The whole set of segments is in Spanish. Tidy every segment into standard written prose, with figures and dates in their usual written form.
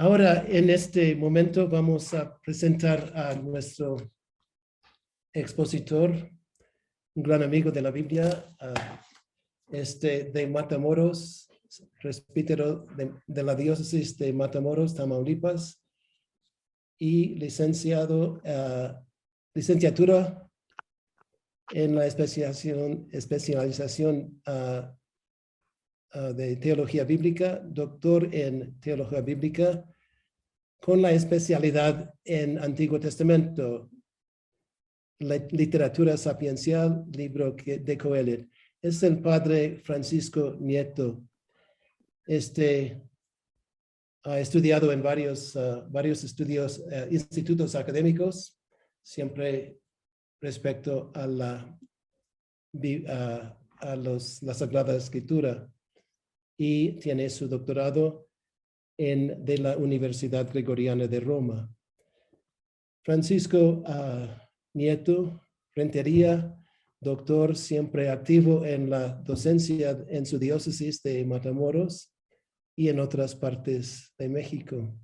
Ahora, en este momento, vamos a presentar a nuestro expositor, un gran amigo de la Biblia, de Matamoros, presbítero de la diócesis de Matamoros, Tamaulipas, y licenciatura en la especialización de teología bíblica, doctor en teología bíblica, con la especialidad en Antiguo Testamento, literatura sapiencial, libro de Coelet. Es el padre Francisco Nieto. Ha estudiado en varios institutos académicos, siempre respecto a la Sagrada Escritura, y tiene su doctorado de la Universidad Gregoriana de Roma. Francisco Nieto Rentería, doctor, siempre activo en la docencia en su diócesis de Matamoros y en otras partes de México.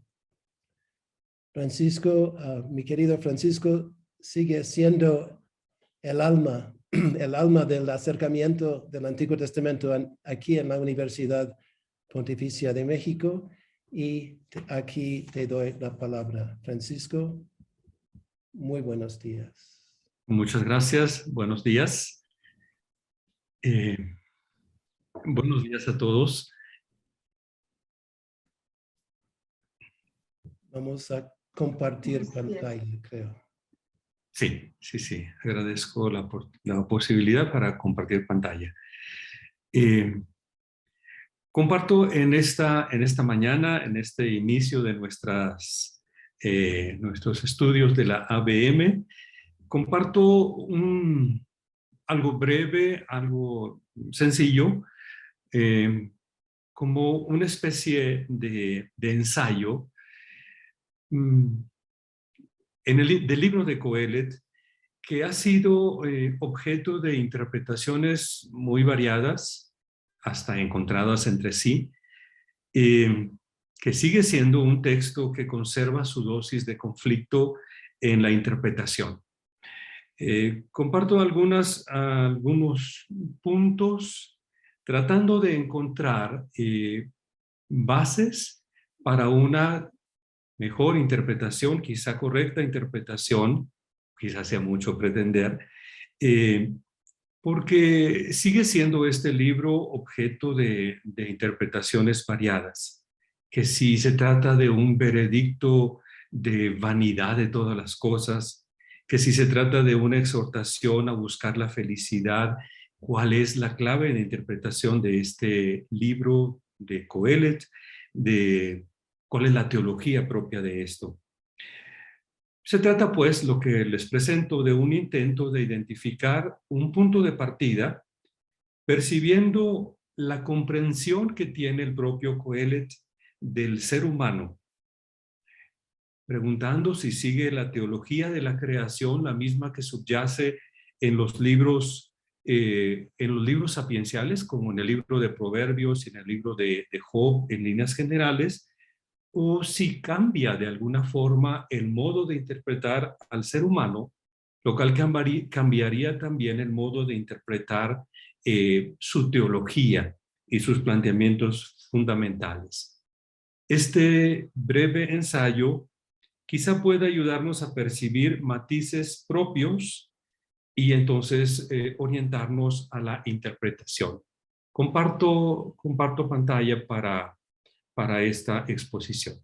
Francisco, mi querido Francisco, sigue siendo el alma del acercamiento del Antiguo Testamento aquí en la Universidad Pontificia de México, y aquí te doy la palabra. Francisco, muy buenos días. Muchas gracias, buenos días. Buenos días a todos. Vamos a compartir pantalla, creo. Sí. Agradezco la posibilidad para compartir pantalla. Comparto en esta mañana, en este inicio de nuestros estudios de la ABM, comparto algo breve, algo sencillo, como una especie de ensayo del libro de Coelet, que ha sido objeto de interpretaciones muy variadas, hasta encontradas entre sí, que sigue siendo un texto que conserva su dosis de conflicto en la interpretación. Comparto algunos puntos tratando de encontrar bases para una mejor interpretación, quizá correcta interpretación, quizá sea mucho pretender, porque sigue siendo este libro objeto de interpretaciones variadas, que si se trata de un veredicto de vanidad de todas las cosas, que si se trata de una exhortación a buscar la felicidad, ¿cuál es la clave de interpretación de este libro de Coelet? ¿Cuál es la teología propia de esto? Se trata, pues, lo que les presento, de un intento de identificar un punto de partida, percibiendo la comprensión que tiene el propio Coelet del ser humano, preguntando si sigue la teología de la creación, la misma que subyace en los libros sapienciales, como en el libro de Proverbios y en el libro de Job en líneas generales, o si cambia de alguna forma el modo de interpretar al ser humano, lo cual cambiaría también el modo de interpretar su teología y sus planteamientos fundamentales. Este breve ensayo quizá pueda ayudarnos a percibir matices propios y entonces orientarnos a la interpretación. Comparto pantalla para esta exposición.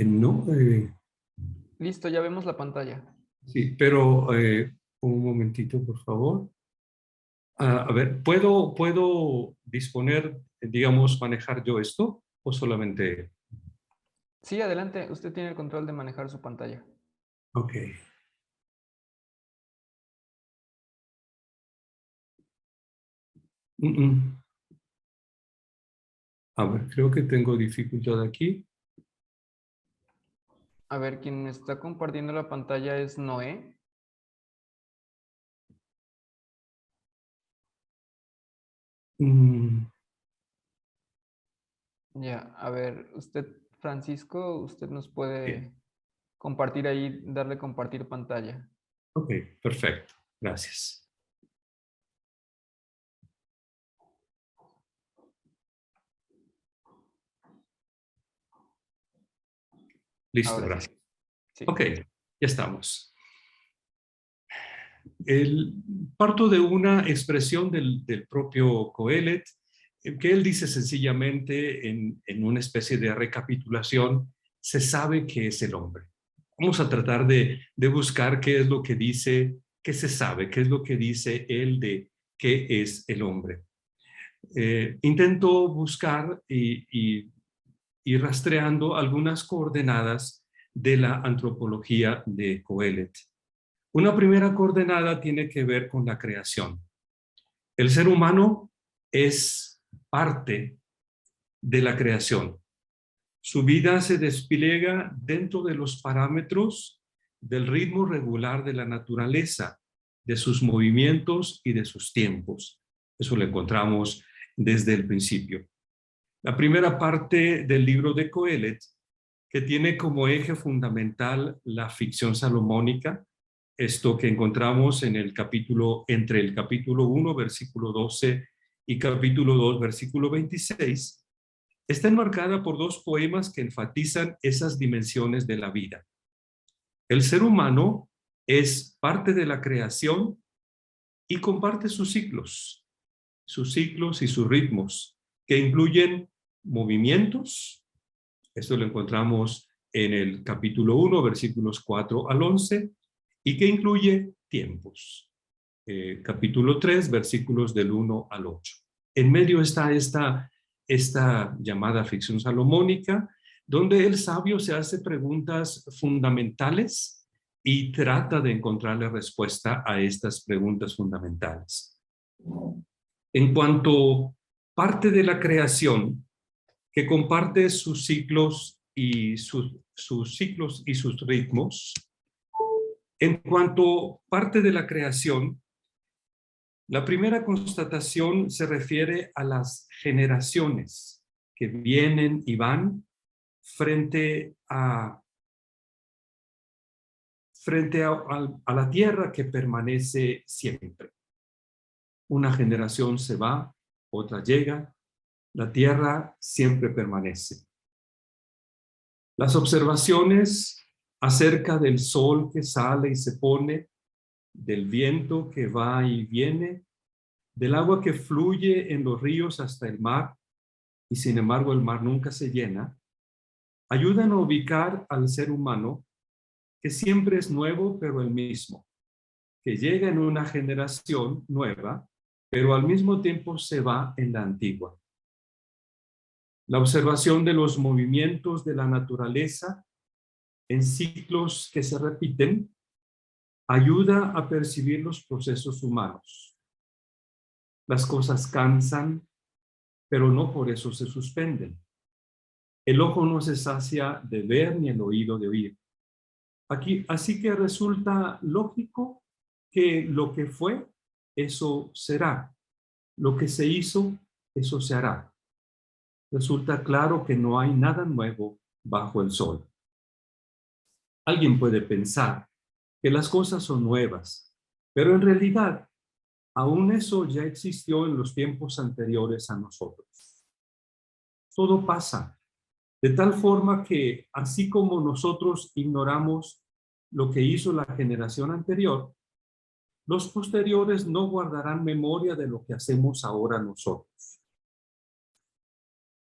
No. Listo, ya vemos la pantalla. Sí, pero Un momentito, por favor. A ver, ¿puedo disponer, digamos, manejar yo esto o solamente? Sí, adelante. Usted tiene el control de manejar su pantalla. Ok. Mm, mm. A ver, creo que tengo dificultad aquí. A ver, quien está compartiendo la pantalla es Noé. Mm, Ya, a ver, usted, Francisco, usted nos bien. puede compartir ahí, darle compartir pantalla. Ok, perfecto. Gracias. Listo, Ahora sí. gracias. Sí. Ok, ya estamos. Parto de una expresión del propio Coelet, que él dice sencillamente en una especie de recapitulación, se sabe qué es el hombre. Vamos a tratar de buscar qué es lo que dice, qué se sabe, qué es lo que dice él de qué es el hombre. Intento buscar y rastreando algunas coordenadas de la antropología de Coelet. Una primera coordenada tiene que ver con la creación. El ser humano es parte de la creación. Su vida se despliega dentro de los parámetros del ritmo regular de la naturaleza, de sus movimientos y de sus tiempos. Eso lo encontramos desde el principio. La primera parte del libro de Coelet, que tiene como eje fundamental la ficción salomónica, esto que encontramos en el capítulo, entre el capítulo 1, versículo 12 y capítulo 2, versículo 26, está enmarcada por dos poemas que enfatizan esas dimensiones de la vida. El ser humano es parte de la creación y comparte sus ciclos y sus ritmos, que incluyen movimientos. Esto lo encontramos en el capítulo 1, versículos 4 al 11, y que incluye tiempos. Capítulo 3, versículos del 1 al 8. En medio está esta llamada ficción salomónica, donde el sabio se hace preguntas fundamentales y trata de encontrarle respuesta a estas preguntas fundamentales. En cuanto parte de la creación que comparte sus ciclos y sus ritmos, en cuanto parte de la creación, la primera constatación se refiere a las generaciones que vienen y van frente a la tierra que permanece siempre. Una generación se va, otra llega, la tierra siempre permanece. Las observaciones acerca del sol que sale y se pone, del viento que va y viene, del agua que fluye en los ríos hasta el mar, y sin embargo el mar nunca se llena, ayudan a ubicar al ser humano que siempre es nuevo pero el mismo, que llega en una generación nueva, pero al mismo tiempo se va en la antigua. La observación de los movimientos de la naturaleza en ciclos que se repiten ayuda a percibir los procesos humanos. Las cosas cansan, pero no por eso se suspenden. El ojo no se sacia de ver ni el oído de oír. Así que resulta lógico que lo que fue, eso será. Lo que se hizo, eso se hará. Resulta claro que no hay nada nuevo bajo el sol. Alguien puede pensar que las cosas son nuevas, pero en realidad aún eso ya existió en los tiempos anteriores a nosotros. Todo pasa, de tal forma que así como nosotros ignoramos lo que hizo la generación anterior, los posteriores no guardarán memoria de lo que hacemos ahora nosotros.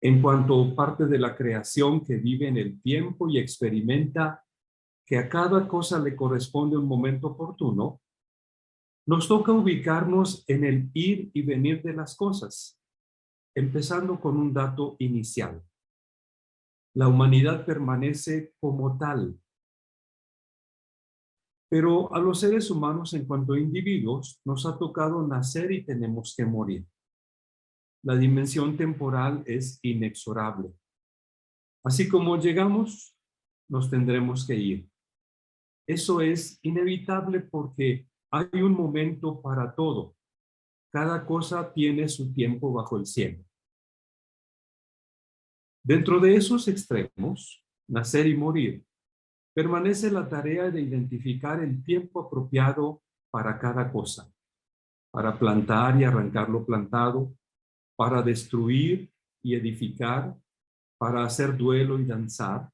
En cuanto parte de la creación que vive en el tiempo y experimenta que a cada cosa le corresponde un momento oportuno, Nos toca ubicarnos en el ir y venir de las cosas, empezando con un dato inicial. La humanidad permanece como tal, pero a los seres humanos en cuanto a individuos nos ha tocado nacer y tenemos que morir. La dimensión temporal es inexorable. Así como llegamos, nos tendremos que ir. Eso es inevitable porque hay un momento para todo. Cada cosa tiene su tiempo bajo el cielo. Dentro de esos extremos, nacer y morir, permanece la tarea de identificar el tiempo apropiado para cada cosa, para plantar y arrancar lo plantado, para destruir y edificar, para hacer duelo y danzar,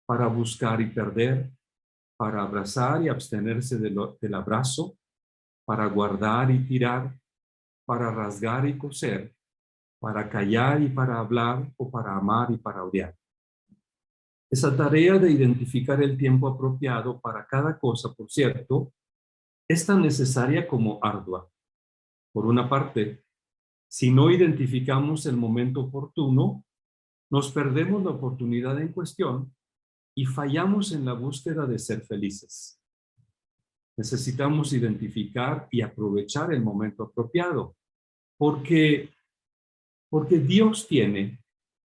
para buscar y perder, para abrazar y abstenerse del abrazo, para guardar y tirar, para rasgar y coser, para callar y para hablar, o para amar y para odiar. Esa tarea de identificar el tiempo apropiado para cada cosa, por cierto, es tan necesaria como ardua. Por una parte, si no identificamos el momento oportuno, nos perdemos la oportunidad en cuestión y fallamos en la búsqueda de ser felices. Necesitamos identificar y aprovechar el momento apropiado, porque Dios tiene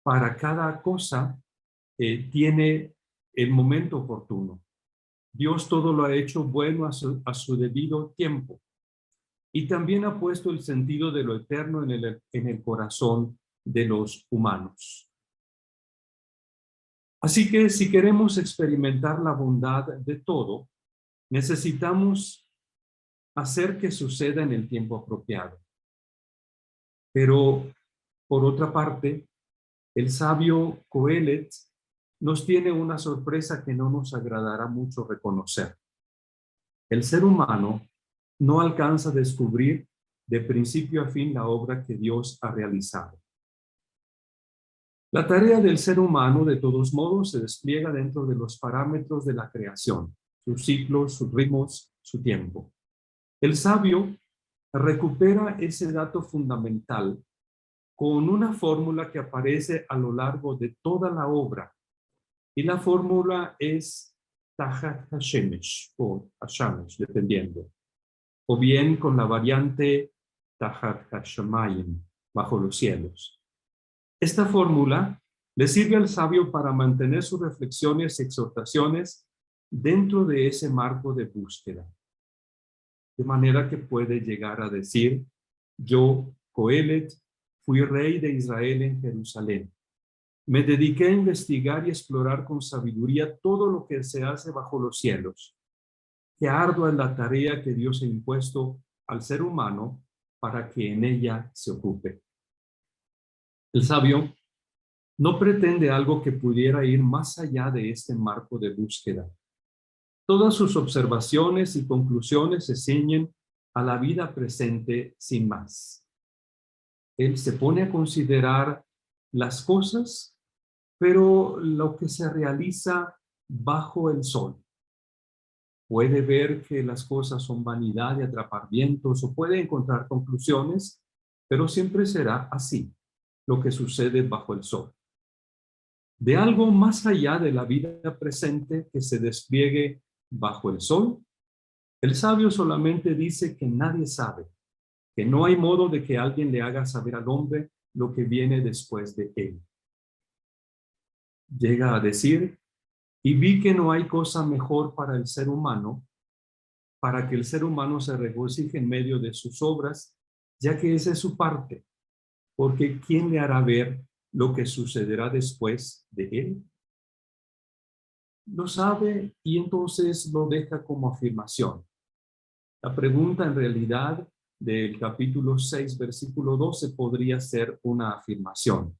para cada cosa, tiene el momento oportuno. Dios todo lo ha hecho bueno a su debido tiempo. Y también ha puesto el sentido de lo eterno en el corazón de los humanos. Así que si queremos experimentar la bondad de todo, necesitamos hacer que suceda en el tiempo apropiado. Pero, por otra parte, el sabio Coelet nos tiene una sorpresa que no nos agradará mucho reconocer. El ser humano no alcanza a descubrir de principio a fin la obra que Dios ha realizado. La tarea del ser humano, de todos modos, se despliega dentro de los parámetros de la creación, sus ciclos, sus ritmos, su tiempo. El sabio recupera ese dato fundamental con una fórmula que aparece a lo largo de toda la obra. Y la fórmula es Tahat Hashemesh o Hashemesh, dependiendo. O bien con la variante Tahat Hashemayim, bajo los cielos. Esta fórmula le sirve al sabio para mantener sus reflexiones y exhortaciones dentro de ese marco de búsqueda. De manera que puede llegar a decir: yo, Coelet, fui rey de Israel en Jerusalén. Me dediqué a investigar y explorar con sabiduría todo lo que se hace bajo los cielos. Qué ardua es la tarea que Dios ha impuesto al ser humano para que en ella se ocupe. El sabio no pretende algo que pudiera ir más allá de este marco de búsqueda. Todas sus observaciones y conclusiones se ciñen a la vida presente sin más. Él se pone a considerar las cosas, pero lo que se realiza bajo el sol. Puede ver que las cosas son vanidad y atrapamientos, o puede encontrar conclusiones, pero siempre será así, lo que sucede bajo el sol. De algo más allá de la vida presente que se despliegue bajo el sol, el sabio solamente dice que nadie sabe, que no hay modo de que alguien le haga saber al hombre lo que viene después de él. Llega a decir: y vi que no hay cosa mejor para el ser humano, para que el ser humano se regocije en medio de sus obras, ya que esa es su parte, porque ¿quién le hará ver lo que sucederá después de él? Lo sabe y entonces lo deja como afirmación. La pregunta en realidad del capítulo 6, versículo 12 podría ser una afirmación.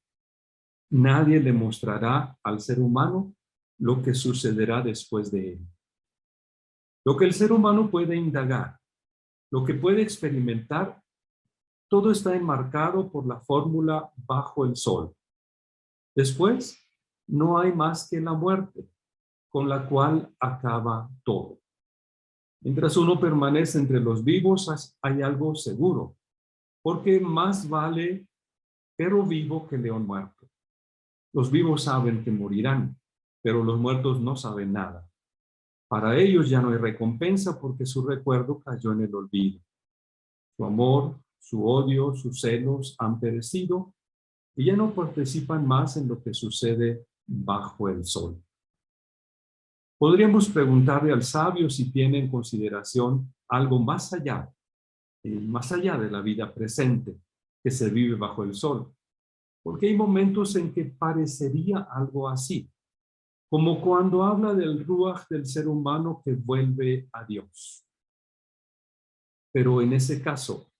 Nadie le mostrará al ser humano lo que sucederá después de él. Lo que el ser humano puede indagar, lo que puede experimentar, todo está enmarcado por la fórmula bajo el sol. Después, no hay más que la muerte, con la cual acaba todo. Mientras uno permanece entre los vivos, hay algo seguro, porque más vale perro vivo que león muerto. Los vivos saben que morirán, pero los muertos no saben nada. Para ellos ya no hay recompensa porque su recuerdo cayó en el olvido. Su amor, su odio, sus celos han perecido y ya no participan más en lo que sucede bajo el sol. Podríamos preguntarle al sabio si tiene en consideración algo más allá de la vida presente que se vive bajo el sol, porque hay momentos en que parecería algo así, como cuando habla del ruaj del ser humano que vuelve a Dios. Pero en ese caso,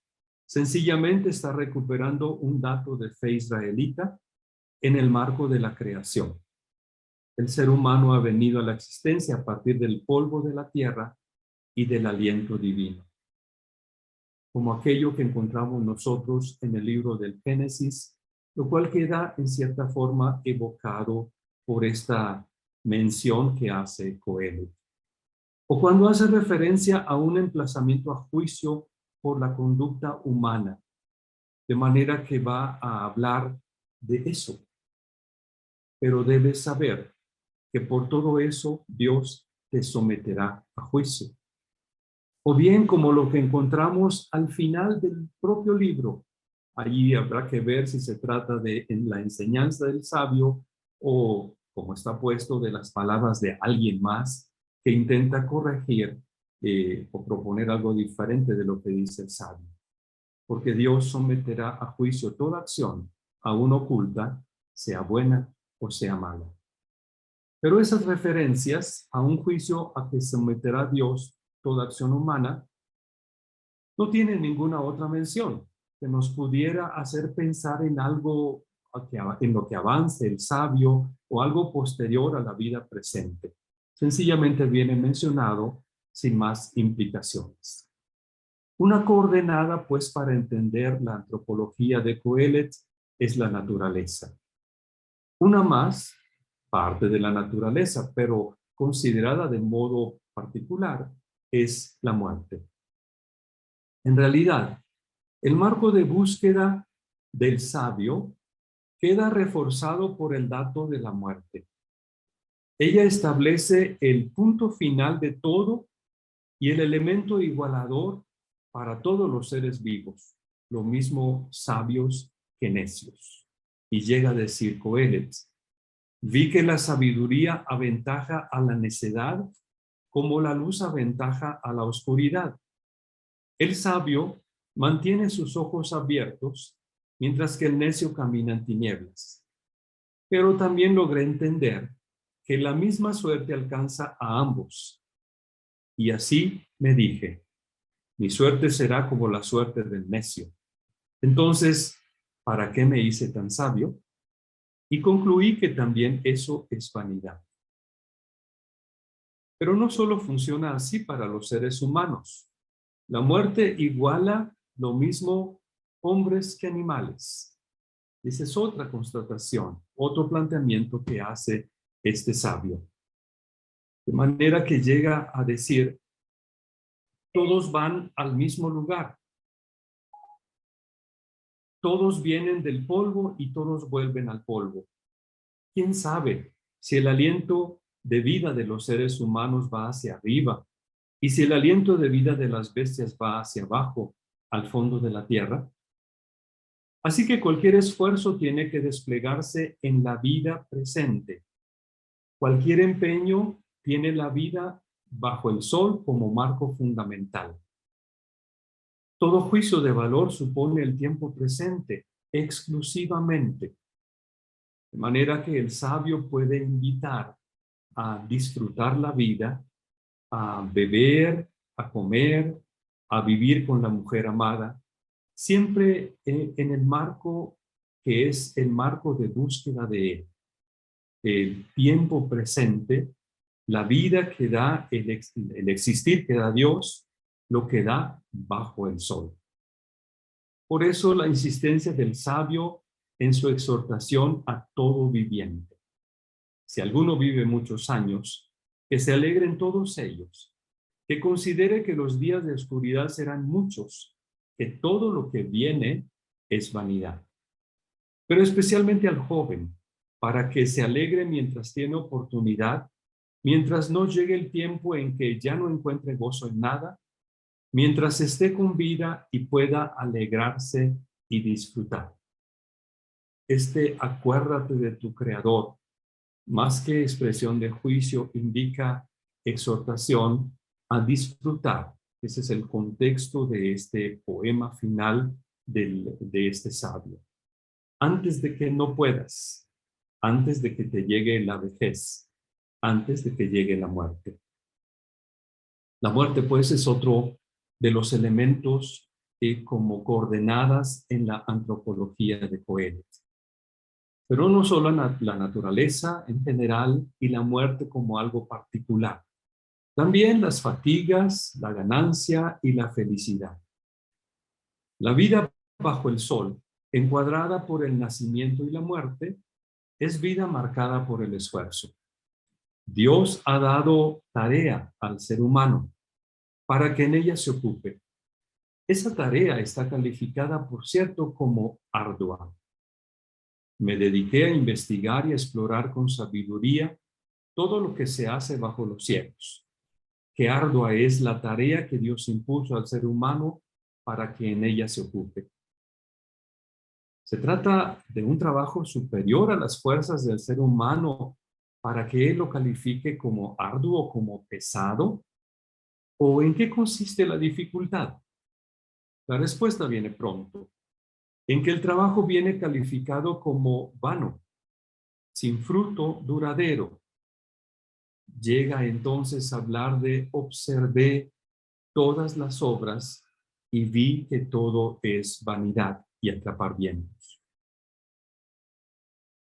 sencillamente está recuperando un dato de fe israelita en el marco de la creación. El ser humano ha venido a la existencia a partir del polvo de la tierra y del aliento divino, como aquello que encontramos nosotros en el libro del Génesis, lo cual queda en cierta forma evocado por esta mención que hace Coelho. O cuando hace referencia a un emplazamiento a juicio por la conducta humana, de manera que va a hablar de eso. Pero debes saber que por todo eso Dios te someterá a juicio. O bien como lo que encontramos al final del propio libro. Allí habrá que ver si se trata de la enseñanza del sabio o, como está puesto, de las palabras de alguien más que intenta corregir o proponer algo diferente de lo que dice el sabio. Porque Dios someterá a juicio toda acción, aún oculta, sea buena o sea mala. Pero esas referencias a un juicio a que someterá Dios toda acción humana no tienen ninguna otra mención que nos pudiera hacer pensar en algo en lo que avance el sabio o algo posterior a la vida presente. Sencillamente viene mencionado sin más implicaciones. Una coordenada, pues, para entender la antropología de Coelho es la naturaleza. Una más, parte de la naturaleza, pero considerada de modo particular, es la muerte. En realidad, el marco de búsqueda del sabio queda reforzado por el dato de la muerte. Ella establece el punto final de todo y el elemento igualador para todos los seres vivos, lo mismo sabios que necios. Y llega a decir Coelho: vi que la sabiduría aventaja a la necedad como la luz aventaja a la oscuridad. El sabio mantiene sus ojos abiertos mientras que el necio camina en tinieblas. Pero también logré entender que la misma suerte alcanza a ambos. Y así me dije: mi suerte será como la suerte del necio. Entonces, ¿para qué me hice tan sabio? Y concluí que también eso es vanidad. Pero no solo funciona así para los seres humanos. La muerte iguala lo mismo hombres que animales. Esa es otra constatación, otro planteamiento que hace este sabio. De manera que llega a decir: todos van al mismo lugar. Todos vienen del polvo y todos vuelven al polvo. ¿Quién sabe si el aliento de vida de los seres humanos va hacia arriba y si el aliento de vida de las bestias va hacia abajo, al fondo de la tierra? Así que cualquier esfuerzo tiene que desplegarse en la vida presente. Cualquier empeño tiene la vida bajo el sol como marco fundamental. Todo juicio de valor supone el tiempo presente exclusivamente. De manera que el sabio puede invitar a disfrutar la vida, a beber, a comer, a vivir con la mujer amada, siempre en el marco que es el marco de búsqueda de él. El tiempo presente, la vida que da, el existir que da Dios, lo que da bajo el sol. Por eso la insistencia del sabio en su exhortación a todo viviente. Si alguno vive muchos años, que se alegren todos ellos, que considere que los días de oscuridad serán muchos, que todo lo que viene es vanidad. Pero especialmente al joven, para que se alegre mientras tiene oportunidad, mientras no llegue el tiempo en que ya no encuentre gozo en nada, mientras esté con vida y pueda alegrarse y disfrutar. Acuérdate de tu Creador, más que expresión de juicio, indica exhortación a disfrutar. Ese es el contexto de este poema final de este sabio. Antes de que no puedas, antes de que te llegue la vejez, antes de que llegue la muerte. La muerte, pues, es otro de los elementos como coordenadas en la antropología de Coelho. Pero no solo la naturaleza en general y la muerte como algo particular. También las fatigas, la ganancia y la felicidad. La vida bajo el sol, encuadrada por el nacimiento y la muerte, es vida marcada por el esfuerzo. Dios ha dado tarea al ser humano para que en ella se ocupe. Esa tarea está calificada, por cierto, como ardua. Me dediqué a investigar y a explorar con sabiduría todo lo que se hace bajo los cielos. Qué ardua es la tarea que Dios impuso al ser humano para que en ella se ocupe. Se trata de un trabajo superior a las fuerzas del ser humano para que él lo califique como arduo, como pesado. ¿O en qué consiste la dificultad? La respuesta viene pronto, en que el trabajo viene calificado como vano, sin fruto duradero. Llega entonces a hablar de observé todas las obras y vi que todo es vanidad y atrapar vientos.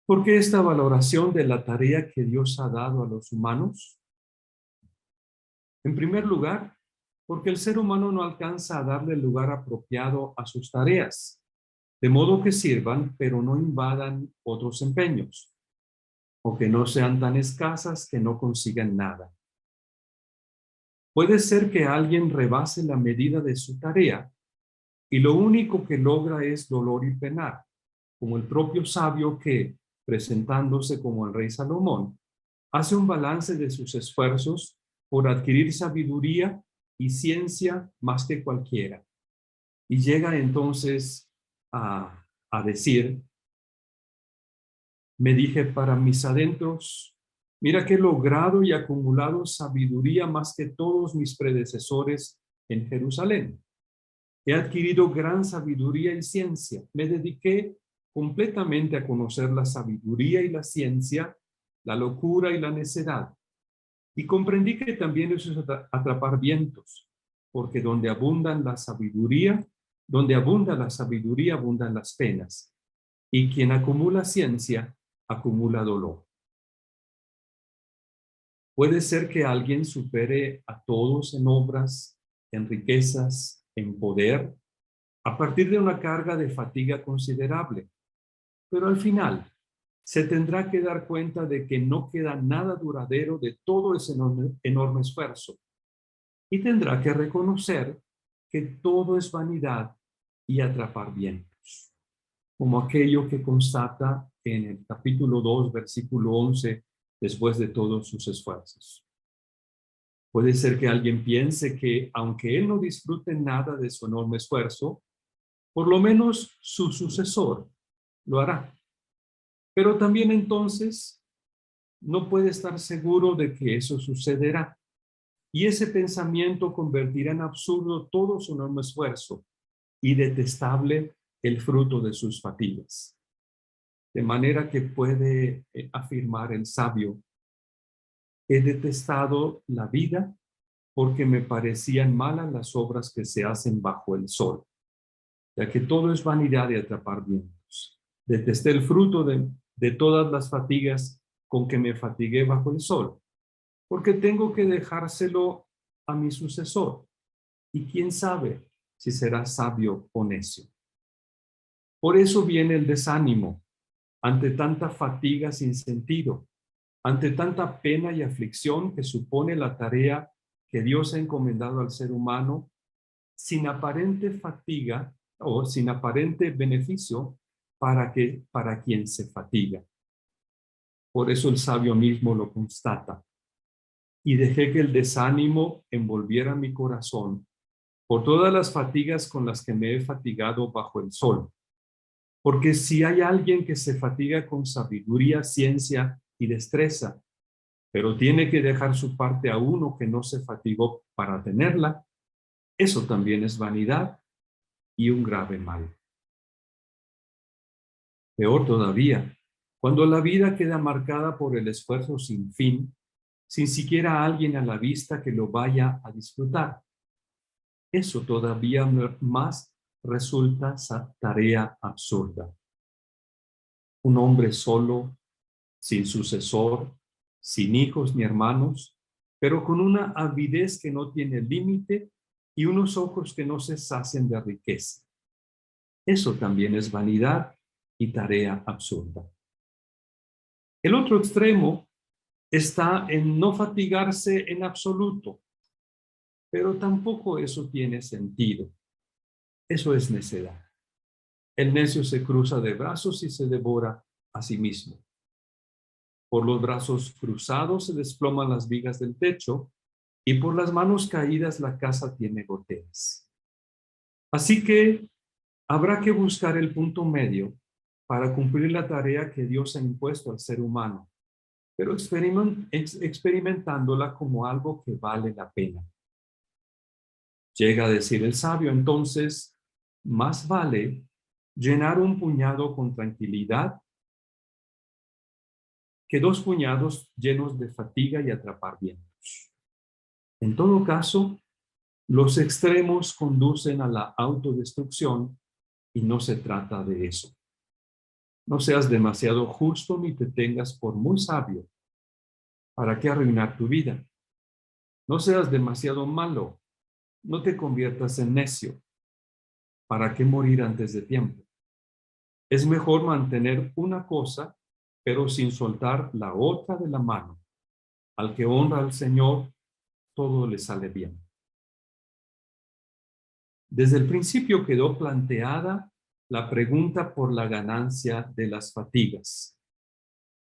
¿Por qué esta valoración de la tarea que Dios ha dado a los humanos? En primer lugar, porque el ser humano no alcanza a darle el lugar apropiado a sus tareas, de modo que sirvan, pero no invadan otros empeños, o que no sean tan escasas que no consigan nada. Puede ser que alguien rebase la medida de su tarea y lo único que logra es dolor y penar, como el propio sabio que, presentándose como el rey Salomón, hace un balance de sus esfuerzos por adquirir sabiduría y ciencia más que cualquiera. Y llega entonces a decir, me dije para mis adentros, mira que he logrado y acumulado sabiduría más que todos mis predecesores en Jerusalén. He adquirido gran sabiduría y ciencia. Me dediqué completamente a conocer la sabiduría y la ciencia, la locura y la necedad. Y comprendí que también eso es atrapar vientos, porque donde abunda la sabiduría, abundan las penas. Y quien acumula ciencia, acumula dolor. Puede ser que alguien supere a todos en obras, en riquezas, en poder, a partir de una carga de fatiga considerable. Pero al final, se tendrá que dar cuenta de que no queda nada duradero de todo ese enorme esfuerzo. Y tendrá que reconocer que todo es vanidad y atrapar vientos. Como aquello que constata en el capítulo 2, versículo 11, después de todos sus esfuerzos. Puede ser que alguien piense que, aunque él no disfrute nada de su enorme esfuerzo, por lo menos su sucesor lo hará. Pero también entonces no puede estar seguro de que eso sucederá. Y ese pensamiento convertirá en absurdo todo su enorme esfuerzo y detestable el fruto de sus fatigas. De manera que puede afirmar el sabio, he detestado la vida porque me parecían malas las obras que se hacen bajo el sol, ya que todo es vanidad y atrapar vientos. Detesté el fruto de todas las fatigas con que me fatigué bajo el sol, porque tengo que dejárselo a mi sucesor, y quién sabe si será sabio o necio. Por eso viene el desánimo ante tanta fatiga sin sentido, ante tanta pena y aflicción que supone la tarea que Dios ha encomendado al ser humano sin aparente fatiga o sin aparente beneficio para quien se fatiga. Por eso el sabio mismo lo constata. Y dejé que el desánimo envolviera mi corazón por todas las fatigas con las que me he fatigado bajo el sol. Porque si hay alguien que se fatiga con sabiduría, ciencia y destreza, pero tiene que dejar su parte a uno que no se fatigó para tenerla, eso también es vanidad y un grave mal. Peor todavía, cuando la vida queda marcada por el esfuerzo sin fin, sin siquiera alguien a la vista que lo vaya a disfrutar. Eso todavía más resulta tarea absurda. Un hombre solo, sin sucesor, sin hijos ni hermanos, pero con una avidez que no tiene límite y unos ojos que no se sacian de riqueza. Eso también es vanidad y tarea absurda. El otro extremo está en no fatigarse en absoluto, pero tampoco eso tiene sentido. Eso es necedad. El necio se cruza de brazos y se devora a sí mismo. Por los brazos cruzados se desploman las vigas del techo y por las manos caídas la casa tiene goteras. Así que habrá que buscar el punto medio para cumplir la tarea que Dios ha impuesto al ser humano, pero experimentándola como algo que vale la pena. Llega a decir el sabio, entonces, más vale llenar un puñado con tranquilidad que 2 puñados llenos de fatiga y atrapar vientos. En todo caso, los extremos conducen a la autodestrucción y no se trata de eso. No seas demasiado justo ni te tengas por muy sabio. ¿Para qué arruinar tu vida? No seas demasiado malo. No te conviertas en necio. ¿Para qué morir antes de tiempo? Es mejor mantener una cosa, pero sin soltar la otra de la mano. Al que honra al Señor, todo le sale bien. Desde el principio quedó planteada la pregunta por la ganancia de las fatigas,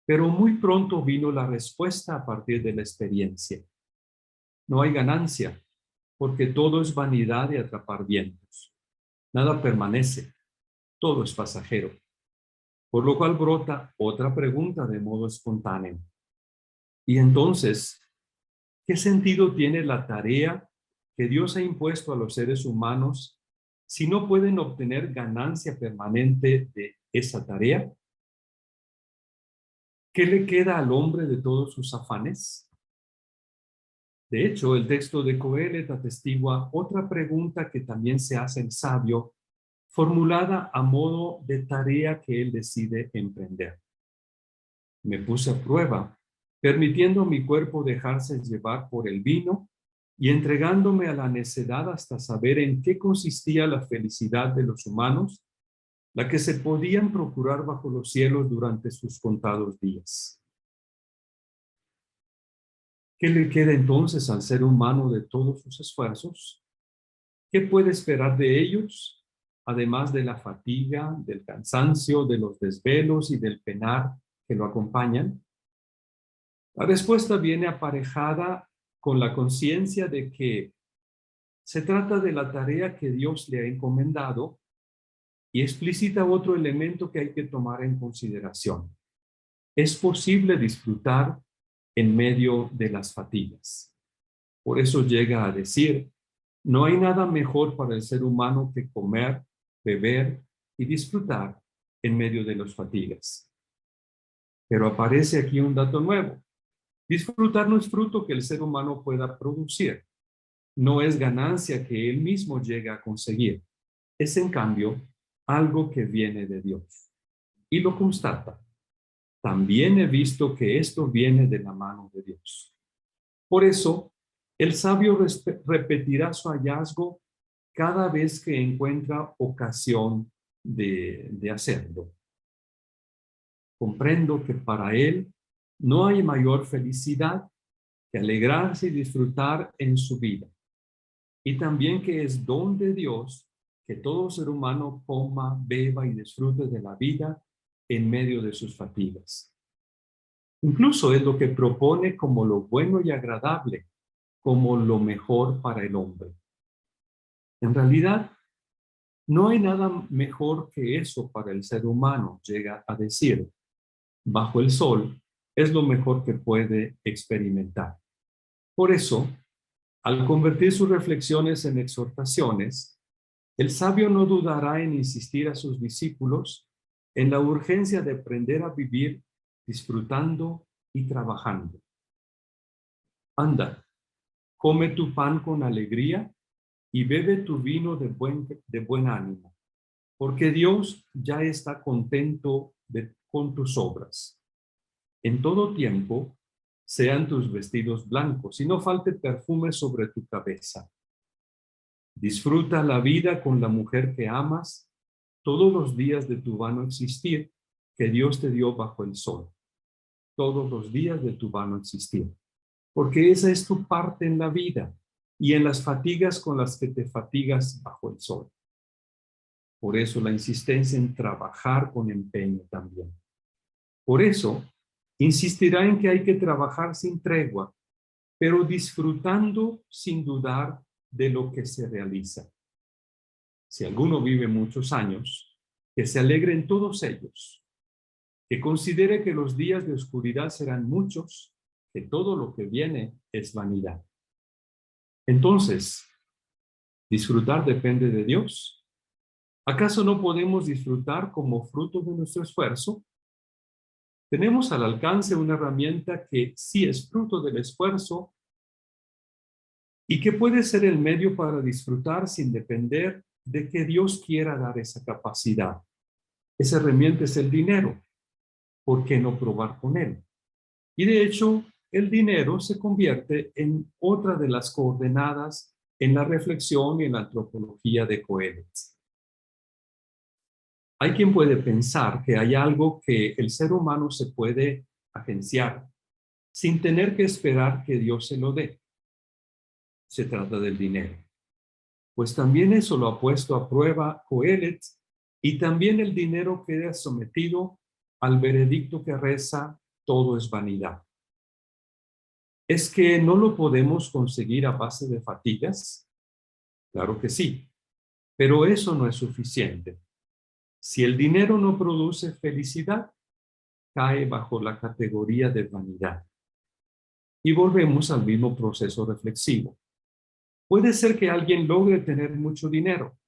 pero muy pronto vino la respuesta a partir de la experiencia. No hay ganancia, porque todo es vanidad y atrapar vientos. Nada permanece, todo es pasajero. Por lo cual brota otra pregunta de modo espontáneo. Y entonces, ¿qué sentido tiene la tarea que Dios ha impuesto a los seres humanos si no pueden obtener ganancia permanente de esa tarea? ¿Qué le queda al hombre de todos sus afanes? De hecho, el texto de Coelet atestigua otra pregunta que también se hace el sabio, formulada a modo de tarea que él decide emprender. Me puse a prueba, permitiendo a mi cuerpo dejarse llevar por el vino y entregándome a la necedad hasta saber en qué consistía la felicidad de los humanos, la que se podían procurar bajo los cielos durante sus contados días. ¿Qué le queda entonces al ser humano de todos sus esfuerzos? ¿Qué puede esperar de ellos, además de la fatiga, del cansancio, de los desvelos y del penar que lo acompañan? La respuesta viene aparejada con la conciencia de que se trata de la tarea que Dios le ha encomendado y explicita otro elemento que hay que tomar en consideración. Es posible disfrutar en medio de las fatigas. Por eso llega a decir, no hay nada mejor para el ser humano que comer, beber y disfrutar en medio de las fatigas. Pero aparece aquí un dato nuevo. Disfrutar no es fruto que el ser humano pueda producir. No es ganancia que él mismo llega a conseguir. Es, en cambio, algo que viene de Dios. Y lo constata. También he visto que esto viene de la mano de Dios. Por eso, el sabio repetirá su hallazgo cada vez que encuentra ocasión de hacerlo. Comprendo que para él no hay mayor felicidad que alegrarse y disfrutar en su vida. Y también que es don de Dios que todo ser humano coma, beba y disfrute de la vida en medio de sus fatigas. Incluso es lo que propone como lo bueno y agradable, como lo mejor para el hombre. En realidad, no hay nada mejor que eso para el ser humano, llega a decir. Bajo el sol es lo mejor que puede experimentar. Por eso, al convertir sus reflexiones en exhortaciones, el sabio no dudará en insistir a sus discípulos en la urgencia de aprender a vivir disfrutando y trabajando. Anda, come tu pan con alegría y bebe tu vino de buen ánimo, porque Dios ya está contento con tus obras. En todo tiempo sean tus vestidos blancos y no falte perfume sobre tu cabeza. Disfruta la vida con la mujer que amas todos los días de tu vano existir que Dios te dio bajo el sol. Todos los días de tu vano existir. Porque esa es tu parte en la vida y en las fatigas con las que te fatigas bajo el sol. Por eso la insistencia en trabajar con empeño también. Por eso insistirá en que hay que trabajar sin tregua, pero disfrutando sin dudar de lo que se realiza. Si alguno vive muchos años, que se alegre en todos ellos, que considere que los días de oscuridad serán muchos, que todo lo que viene es vanidad. Entonces, ¿disfrutar depende de Dios? ¿Acaso no podemos disfrutar como fruto de nuestro esfuerzo? Tenemos al alcance una herramienta que sí es fruto del esfuerzo y que puede ser el medio para disfrutar sin depender de que Dios quiera dar esa capacidad. Esa herramienta es el dinero. ¿Por qué no probar con él? Y de hecho, el dinero se convierte en otra de las coordenadas en la reflexión y en la antropología de Coelet. Hay quien puede pensar que hay algo que el ser humano se puede agenciar sin tener que esperar que Dios se lo dé. Se trata del dinero. Pues también eso lo ha puesto a prueba Coelet y también el dinero queda sometido al veredicto que reza: todo es vanidad. ¿Es que no lo podemos conseguir a base de fatigas? Claro que sí, pero eso no es suficiente. Si el dinero no produce felicidad, cae bajo la categoría de vanidad. Y volvemos al mismo proceso reflexivo. Puede ser que alguien logre tener mucho dinero,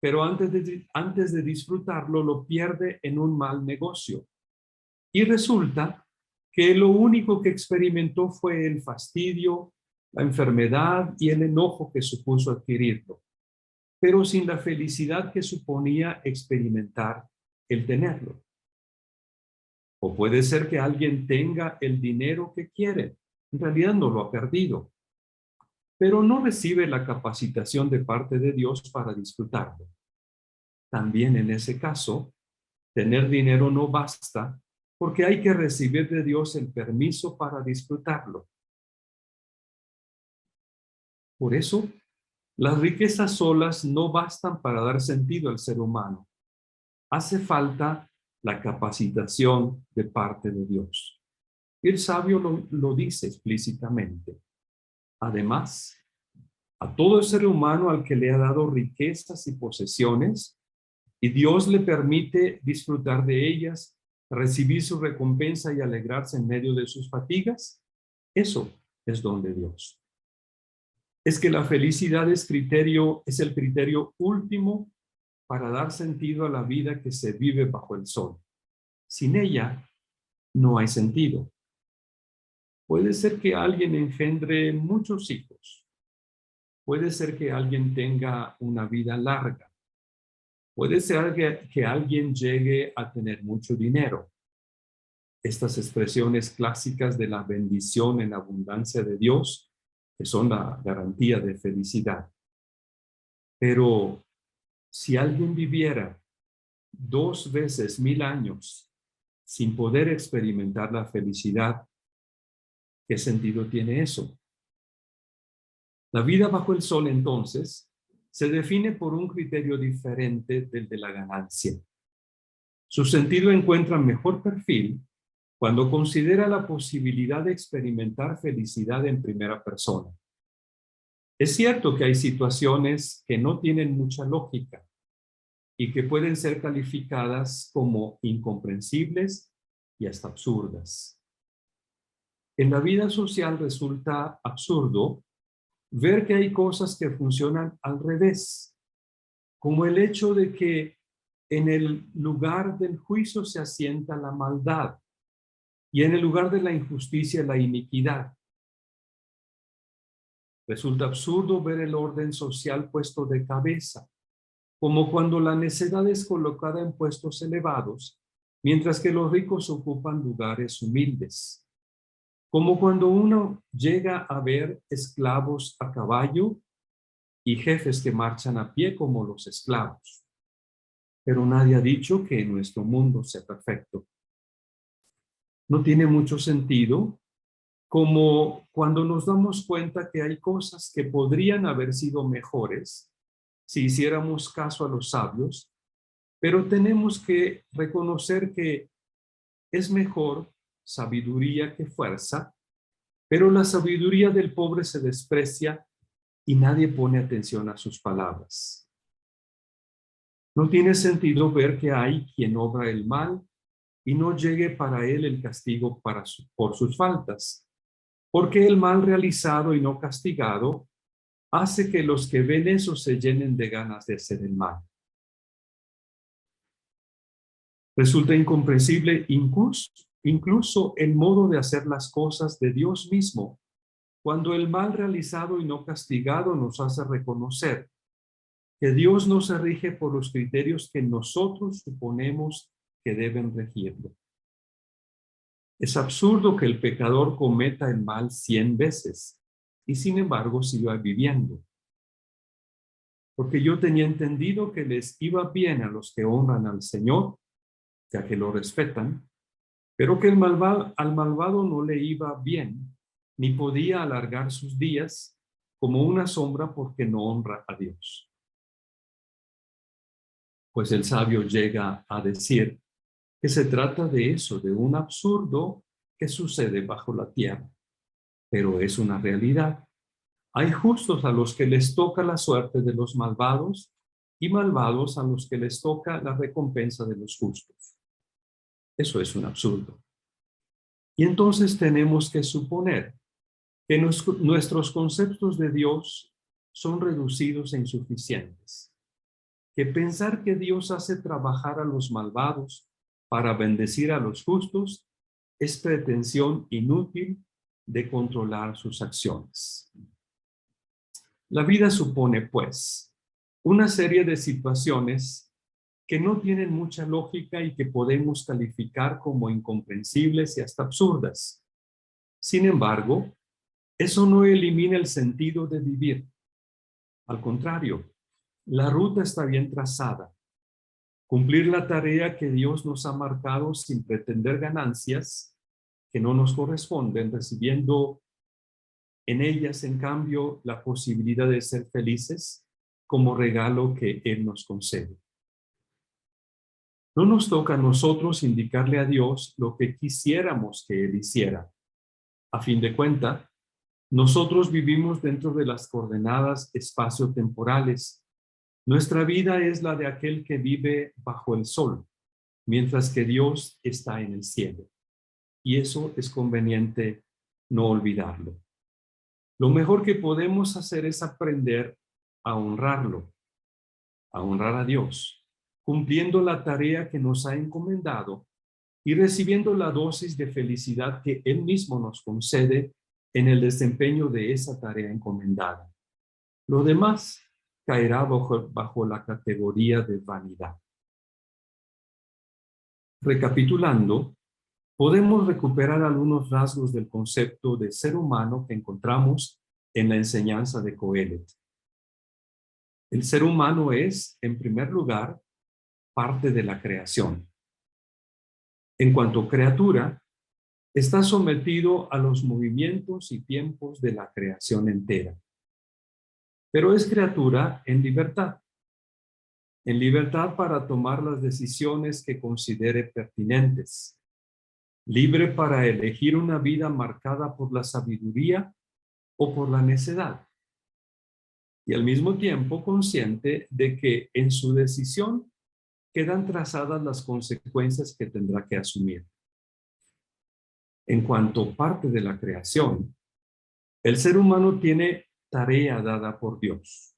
pero antes de disfrutarlo lo pierde en un mal negocio. Y resulta que lo único que experimentó fue el fastidio, la enfermedad y el enojo que supuso adquirirlo, pero sin la felicidad que suponía experimentar el tenerlo. O puede ser que alguien tenga el dinero que quiere, en realidad no lo ha perdido, pero no recibe la capacitación de parte de Dios para disfrutarlo. También en ese caso, tener dinero no basta, porque hay que recibir de Dios el permiso para disfrutarlo. Por eso, las riquezas solas no bastan para dar sentido al ser humano. Hace falta la capacitación de parte de Dios. El sabio lo dice explícitamente. Además, a todo ser humano al que le ha dado riquezas y posesiones, y Dios le permite disfrutar de ellas, recibir su recompensa y alegrarse en medio de sus fatigas, eso es don de Dios. Es que la felicidad es el criterio último para dar sentido a la vida que se vive bajo el sol. Sin ella, no hay sentido. Puede ser que alguien engendre muchos hijos. Puede ser que alguien tenga una vida larga. Puede ser que alguien llegue a tener mucho dinero. Estas expresiones clásicas de la bendición en abundancia de Dios, que son la garantía de felicidad. Pero si alguien viviera 2 veces 1000 años sin poder experimentar la felicidad, ¿Qué sentido tiene eso? La vida bajo el sol, entonces, se define por un criterio diferente del de la ganancia. Su sentido encuentra mejor perfil cuando considera la posibilidad de experimentar felicidad en primera persona. Es cierto que hay situaciones que no tienen mucha lógica y que pueden ser calificadas como incomprensibles y hasta absurdas. En la vida social resulta absurdo ver que hay cosas que funcionan al revés, como el hecho de que en el lugar del juicio se asienta la maldad y en el lugar de la injusticia la iniquidad. Resulta absurdo ver el orden social puesto de cabeza, como cuando la necedad es colocada en puestos elevados, mientras que los ricos ocupan lugares humildes. Como cuando uno llega a ver esclavos a caballo y jefes que marchan a pie como los esclavos. Pero nadie ha dicho que nuestro mundo sea perfecto. No tiene mucho sentido, como cuando nos damos cuenta que hay cosas que podrían haber sido mejores si hiciéramos caso a los sabios, pero tenemos que reconocer que es mejor sabiduría que fuerza, pero la sabiduría del pobre se desprecia y nadie pone atención a sus palabras. No tiene sentido ver que hay quien obra el mal y no llegue para él el castigo por sus faltas, porque el mal realizado y no castigado hace que los que ven eso se llenen de ganas de hacer el mal. Resulta incomprensible incluso el modo de hacer las cosas de Dios mismo, cuando el mal realizado y no castigado nos hace reconocer que Dios no se rige por los criterios que nosotros suponemos que deben regirlo. Es absurdo que el pecador cometa el mal 100 veces y sin embargo siga viviendo. Porque yo tenía entendido que les iba bien a los que honran al Señor, ya que lo respetan, pero que al malvado no le iba bien, ni podía alargar sus días como una sombra porque no honra a Dios. Pues el sabio llega a decir que se trata de eso, de un absurdo que sucede bajo la tierra, pero es una realidad. Hay justos a los que les toca la suerte de los malvados y malvados a los que les toca la recompensa de los justos. Eso es un absurdo. Y entonces tenemos que suponer que nuestros conceptos de Dios son reducidos e insuficientes. Que pensar que Dios hace trabajar a los malvados para bendecir a los justos es pretensión inútil de controlar sus acciones. La vida supone, pues, una serie de situaciones que no tienen mucha lógica y que podemos calificar como incomprensibles y hasta absurdas. Sin embargo, eso no elimina el sentido de vivir. Al contrario, la ruta está bien trazada. Cumplir la tarea que Dios nos ha marcado sin pretender ganancias que no nos corresponden, recibiendo en ellas, en cambio, la posibilidad de ser felices como regalo que Él nos concede. No nos toca a nosotros indicarle a Dios lo que quisiéramos que Él hiciera. A fin de cuentas, nosotros vivimos dentro de las coordenadas espacio-temporales. Nuestra vida es la de aquel que vive bajo el sol, mientras que Dios está en el cielo. Y eso es conveniente no olvidarlo. Lo mejor que podemos hacer es aprender a honrarlo, a honrar a Dios, cumpliendo la tarea que nos ha encomendado y recibiendo la dosis de felicidad que Él mismo nos concede en el desempeño de esa tarea encomendada. Lo demás caerá bajo la categoría de vanidad. Recapitulando, podemos recuperar algunos rasgos del concepto de ser humano que encontramos en la enseñanza de Coelet. El ser humano es, en primer lugar, parte de la creación. En cuanto criatura, está sometido a los movimientos y tiempos de la creación entera, pero es criatura en libertad para tomar las decisiones que considere pertinentes, libre para elegir una vida marcada por la sabiduría o por la necedad, y al mismo tiempo consciente de que en su decisión quedan trazadas las consecuencias que tendrá que asumir. En cuanto parte de la creación, el ser humano tiene tarea dada por Dios,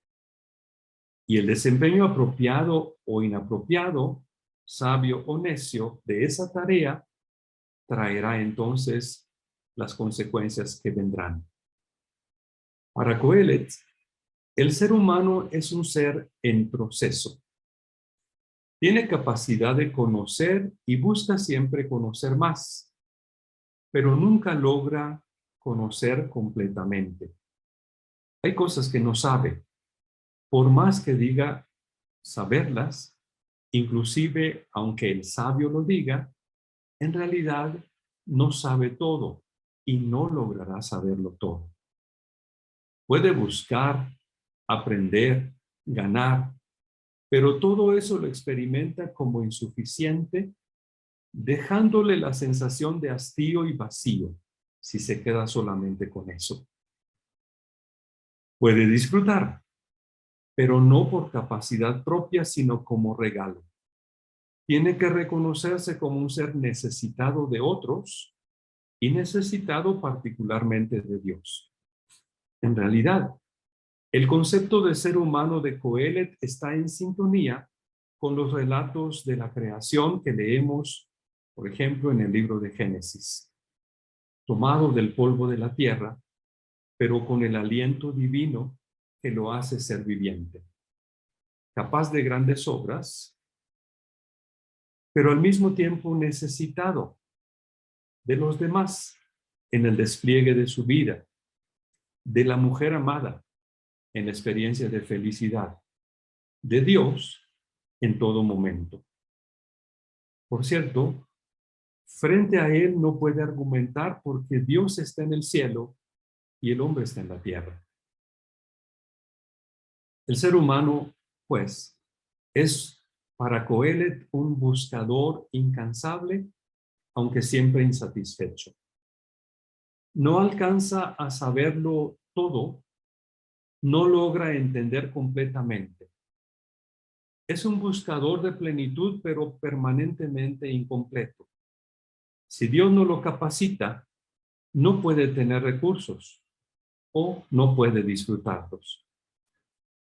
y el desempeño apropiado o inapropiado, sabio o necio de esa tarea traerá entonces las consecuencias que vendrán. Para Coelet, el ser humano es un ser en proceso. Tiene capacidad de conocer y busca siempre conocer más, pero nunca logra conocer completamente. Hay cosas que no sabe, por más que diga saberlas, inclusive aunque el sabio lo diga, en realidad no sabe todo y no logrará saberlo todo. Puede buscar, aprender, ganar, pero todo eso lo experimenta como insuficiente, dejándole la sensación de hastío y vacío si se queda solamente con eso. Puede disfrutar, pero no por capacidad propia, sino como regalo. Tiene que reconocerse como un ser necesitado de otros y necesitado particularmente de Dios. En realidad, el concepto de ser humano de Coelet está en sintonía con los relatos de la creación que leemos, por ejemplo, en el libro de Génesis. Tomado del polvo de la tierra, pero con el aliento divino que lo hace ser viviente. Capaz de grandes obras, pero al mismo tiempo necesitado de los demás en el despliegue de su vida, de la mujer amada en la experiencia de felicidad, de Dios en todo momento. Por cierto, frente a él no puede argumentar porque Dios está en el cielo y el hombre está en la tierra. El ser humano, pues, es para Coelet un buscador incansable, aunque siempre insatisfecho. No alcanza a saberlo todo, no logra entender completamente. Es un buscador de plenitud, pero permanentemente incompleto. Si Dios no lo capacita, no puede tener recursos o no puede disfrutarlos.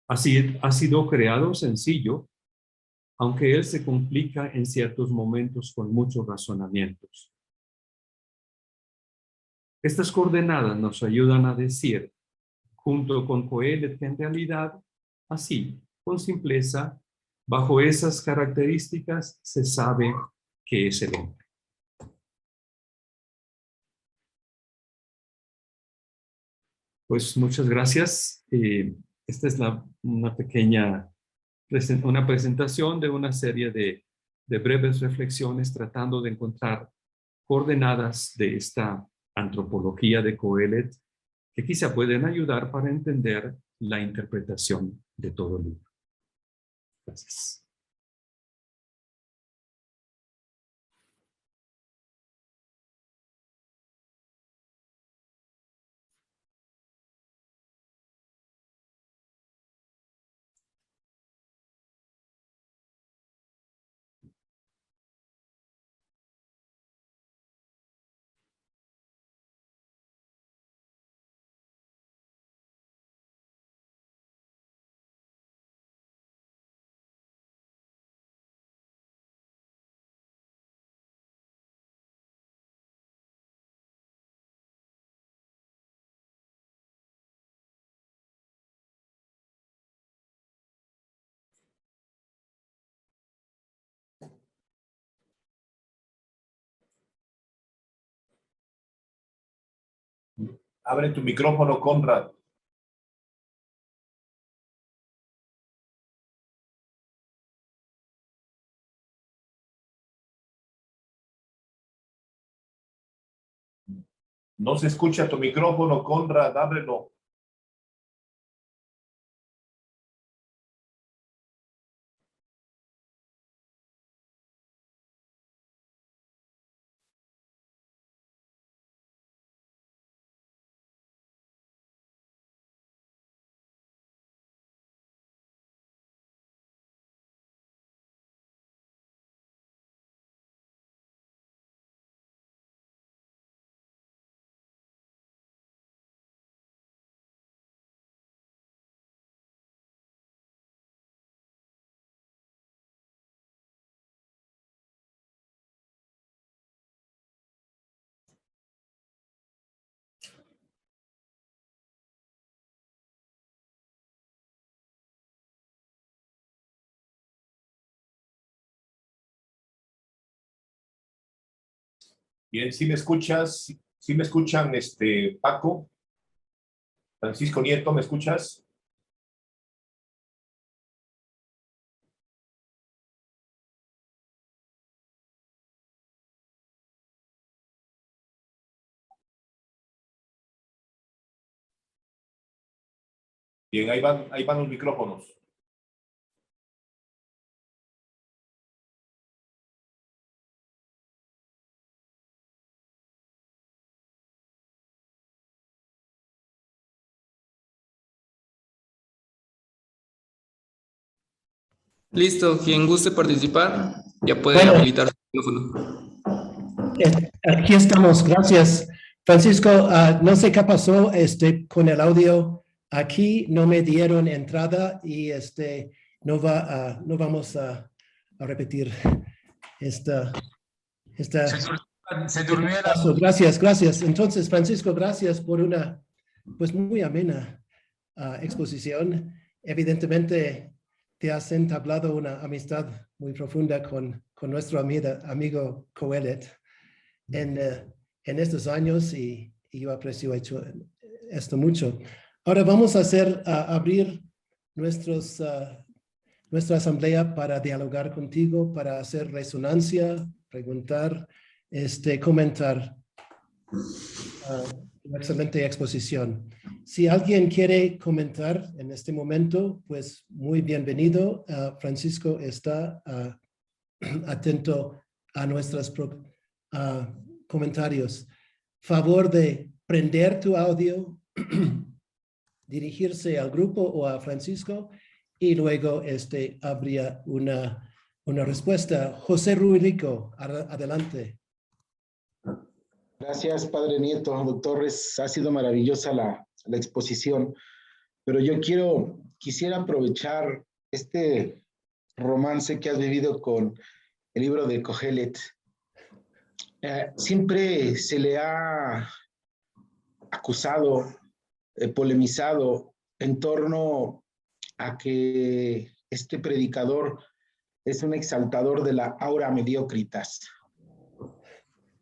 Así ha sido creado sencillo, aunque él se complica en ciertos momentos con muchos razonamientos. Estas coordenadas nos ayudan a decir, junto con Coelet, que en realidad, así, con simpleza, bajo esas características, se sabe que es el hombre. Pues muchas gracias. Esta es una pequeña una presentación de una serie de breves reflexiones tratando de encontrar coordenadas de esta antropología de Coelet que quizá pueden ayudar para entender la interpretación de todo el libro. Gracias. Abre tu micrófono, Conrad. No se escucha tu micrófono, Conrad, ábrelo. Bien, ¿sí me escuchas? ¿Sí me escuchan, Paco? Francisco Nieto, ¿me escuchas? Bien, ahí van los micrófonos. Listo, quien guste participar ya puede Bueno. habilitar su micrófono. Aquí estamos, gracias. Francisco, no sé qué pasó con el audio. Aquí no me dieron entrada y no vamos a repetir esta Se durmió el paso. Gracias. Entonces, Francisco, gracias por una pues muy amena exposición. Evidentemente, te has entablado una amistad muy profunda con nuestro amigo Coelet en estos años y yo aprecio esto mucho. Ahora vamos a abrir nuestra asamblea para dialogar contigo, para hacer resonancia, preguntar, comentar. Una excelente exposición. Si alguien quiere comentar en este momento, pues muy bienvenido. Francisco está atento a nuestros comentarios. Favor de prender tu audio, dirigirse al grupo o a Francisco y luego habría una respuesta. José Ruilico, adelante. Gracias, Padre Nieto. Doctores, ha sido maravillosa la exposición, pero yo quisiera aprovechar este romance que has vivido con el libro de Kohelet. Siempre se le ha acusado, polemizado en torno a que este predicador es un exaltador de la aura mediocritas,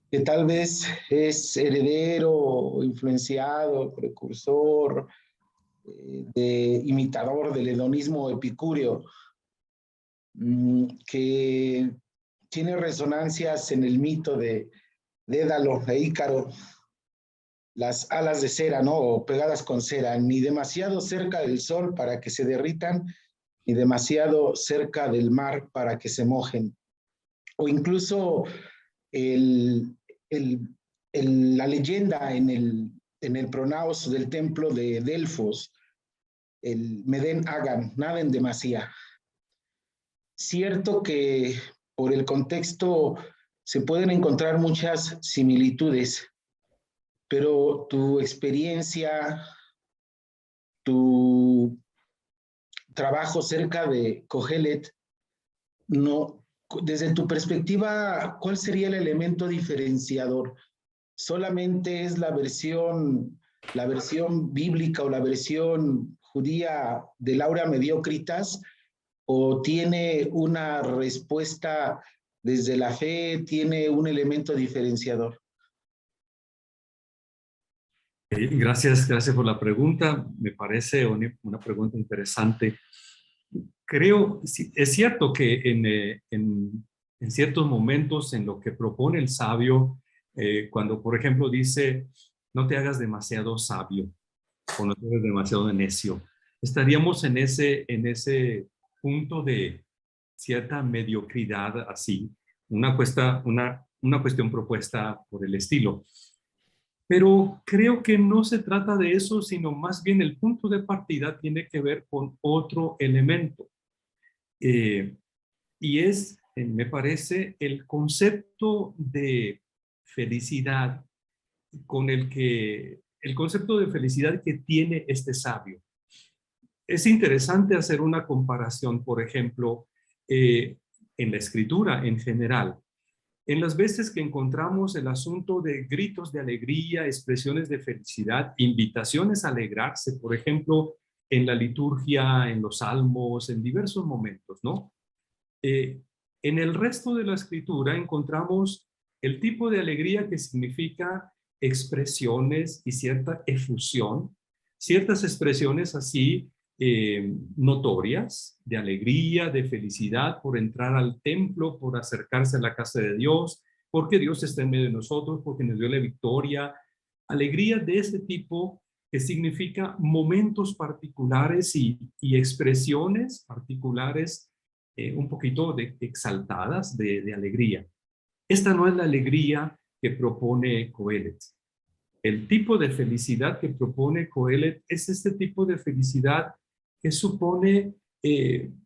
que tal vez es heredero, influenciado, precursor, imitador del hedonismo epicúreo, que tiene resonancias en el mito de Dédalo e Ícaro, las alas de cera, ¿no? O pegadas con cera, ni demasiado cerca del sol para que se derritan, ni demasiado cerca del mar para que se mojen. O incluso la leyenda en el pronaos del templo de Delfos, el Medén Agan, nada en demasía. Cierto que por el contexto se pueden encontrar muchas similitudes, pero tu experiencia, tu trabajo cerca de Kohelet, no, desde tu perspectiva, ¿cuál sería el elemento diferenciador? ¿Solamente es la versión bíblica o la versión judía del aura mediocritas? ¿O tiene una respuesta desde la fe, tiene un elemento diferenciador? Gracias por la pregunta. Me parece una pregunta interesante. Creo, es cierto que en ciertos momentos en lo que propone el sabio, cuando por ejemplo dice no te hagas demasiado sabio o no te hagas demasiado necio. Estaríamos en ese punto de cierta mediocridad así, una cuestión propuesta por el estilo. Pero creo que no se trata de eso, sino más bien el punto de partida tiene que ver con otro elemento. Y es, me parece, el concepto de felicidad el concepto de felicidad que tiene este sabio. Es interesante hacer una comparación, por ejemplo, en la escritura en general. En las veces que encontramos el asunto de gritos de alegría, expresiones de felicidad, invitaciones a alegrarse, por ejemplo, en la liturgia, en los salmos, en diversos momentos, ¿no? En el resto de la escritura encontramos el tipo de alegría que significa expresiones y cierta efusión, ciertas expresiones así notorias de alegría, de felicidad por entrar al templo, por acercarse a la casa de Dios, porque Dios está en medio de nosotros, porque nos dio la victoria. Alegría de ese tipo que significa momentos particulares y expresiones particulares un poquito exaltadas de alegría. Esta no es la alegría que propone Coelet. El tipo de felicidad que propone Coelet es este tipo de felicidad que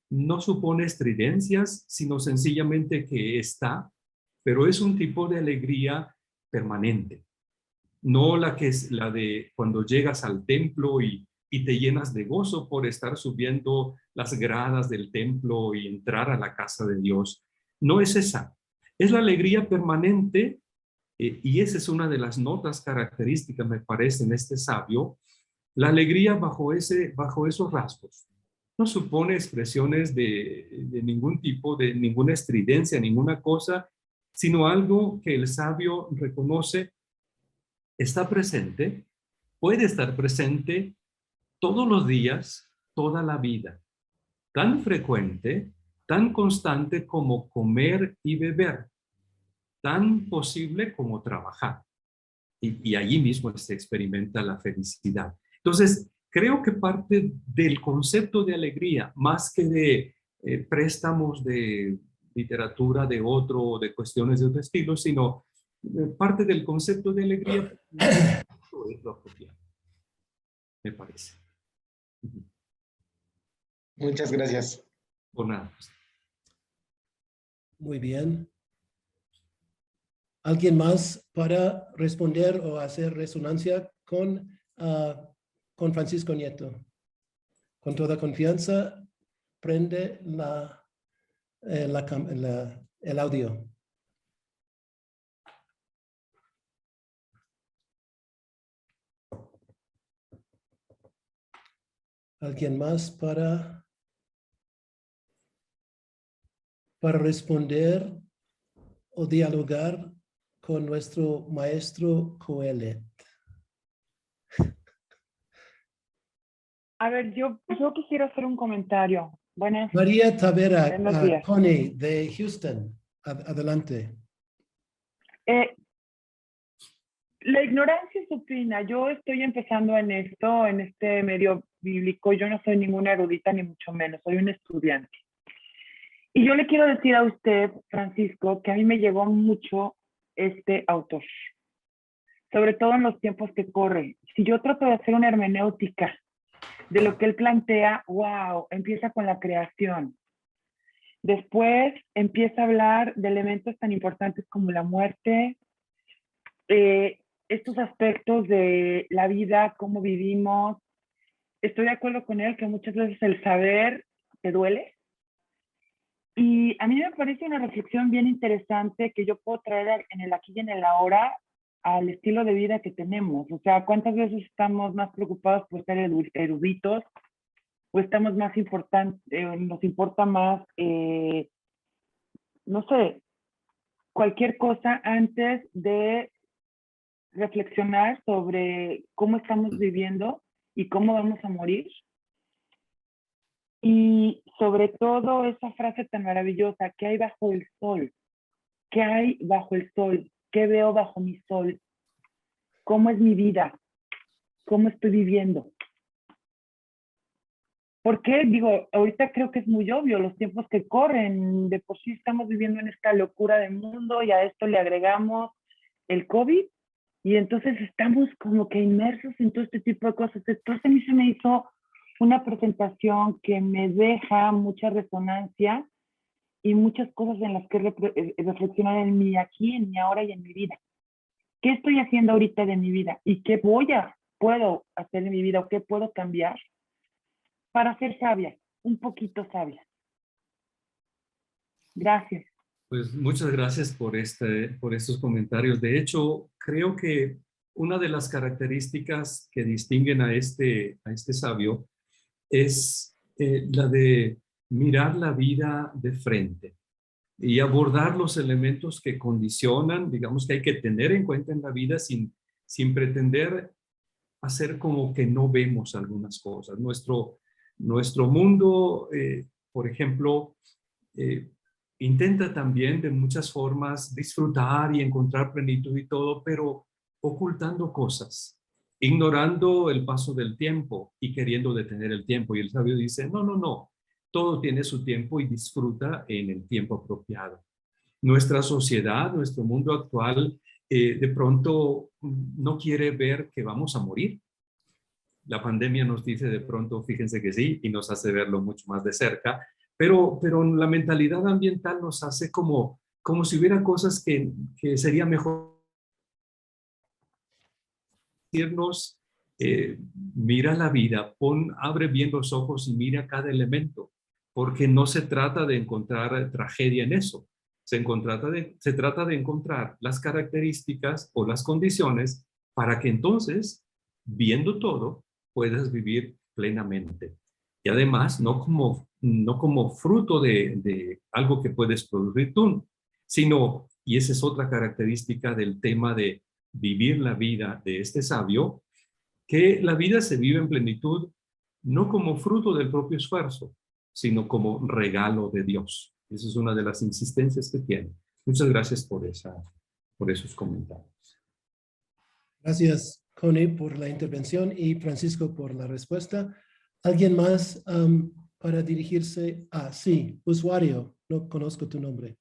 no supone estridencias, sino sencillamente que está, pero es un tipo de alegría permanente. No la que es la de cuando llegas al templo y te llenas de gozo por estar subiendo las gradas del templo y entrar a la casa de Dios. No es esa. Es la alegría permanente y esa es una de las notas características, me parece, en este sabio. La alegría bajo esos rasgos. No supone expresiones de ningún tipo, de ninguna estridencia, ninguna cosa, sino algo que el sabio reconoce está presente, puede estar presente todos los días, toda la vida, tan frecuente, tan constante como comer y beber, tan posible como trabajar. Y allí mismo se experimenta la felicidad. Entonces, creo que parte del concepto de alegría, más que de préstamos de literatura de otro o de cuestiones de otro estilo, sino parte del concepto de alegría es lo apropiado, me parece. Muchas gracias. Por nada. Muy bien. ¿Alguien más para responder o hacer resonancia con Francisco Nieto? Con toda confianza, prende el audio. ¿Alguien más para responder o dialogar con nuestro maestro Coelet? A ver, yo quisiera hacer un comentario. María Tavera, Buenos días. Connie de Houston. Adelante. La ignorancia supina. Yo estoy empezando en esto, en este medio bíblico. Yo no soy ninguna erudita, ni mucho menos. Soy un estudiante. Y yo le quiero decir a usted, Francisco, que a mí me llegó mucho este autor. Sobre todo en los tiempos que corre. Si yo trato de hacer una hermenéutica de lo que él plantea, wow, empieza con la creación. Después empieza a hablar de elementos tan importantes como la muerte, estos aspectos de la vida, cómo vivimos. Estoy de acuerdo con él que muchas veces el saber te duele. Y a mí me parece una reflexión bien interesante que yo puedo traer en el aquí y en el ahora al estilo de vida que tenemos. O sea, ¿cuántas veces estamos más preocupados por ser eruditos? ¿O estamos más nos importa más, no sé, cualquier cosa antes de reflexionar sobre cómo estamos viviendo y cómo vamos a morir? Y sobre todo esa frase tan maravillosa, ¿qué hay bajo el sol? ¿Qué hay bajo el sol? ¿Qué veo bajo mi sol? cómo es mi vida, cómo estoy viviendo. Porque, digo, ahorita creo que es muy obvio los tiempos que corren. De por sí estamos viviendo en esta locura del mundo y a esto le agregamos el COVID y entonces estamos como que inmersos en todo este tipo de cosas. Entonces a mí se me hizo una presentación que me deja mucha resonancia y muchas cosas en las que reflexionar en mi aquí, en mi ahora y en mi vida. ¿Qué estoy haciendo ahorita de mi vida? ¿Y qué puedo hacer en mi vida o qué puedo cambiar para ser sabia, un poquito sabia? Gracias. Pues muchas gracias por estos comentarios. De hecho, creo que una de las características que distinguen a este sabio es la de mirar la vida de frente y abordar los elementos que condicionan, digamos, que hay que tener en cuenta en la vida sin pretender hacer como que no vemos algunas cosas. Nuestro mundo, por ejemplo, intenta también de muchas formas disfrutar y encontrar plenitud y todo, pero ocultando cosas, ignorando el paso del tiempo y queriendo detener el tiempo. Y el sabio dice, no, no, no, todo tiene su tiempo y disfruta en el tiempo apropiado. Nuestra sociedad, nuestro mundo actual, de pronto no quiere ver que vamos a morir. La pandemia nos dice de pronto, fíjense que sí, y nos hace verlo mucho más de cerca, pero la mentalidad ambiental nos hace como si hubiera cosas que sería mejor decirnos, mira la vida, abre bien los ojos y mira cada elemento, porque no se trata de encontrar tragedia en eso, se trata de encontrar las características o las condiciones para que entonces, viendo todo, puedas vivir plenamente. Y además, no como fruto de algo que puedes producir tú, sino, y esa es otra característica del tema de vivir la vida de este sabio, que la vida se vive en plenitud no como fruto del propio esfuerzo, sino como regalo de Dios. Esa es una de las insistencias que tiene. Muchas gracias por esos comentarios. Gracias, Connie, por la intervención y Francisco por la respuesta. ¿Alguien más para dirigirse? Sí, usuario, no conozco tu nombre.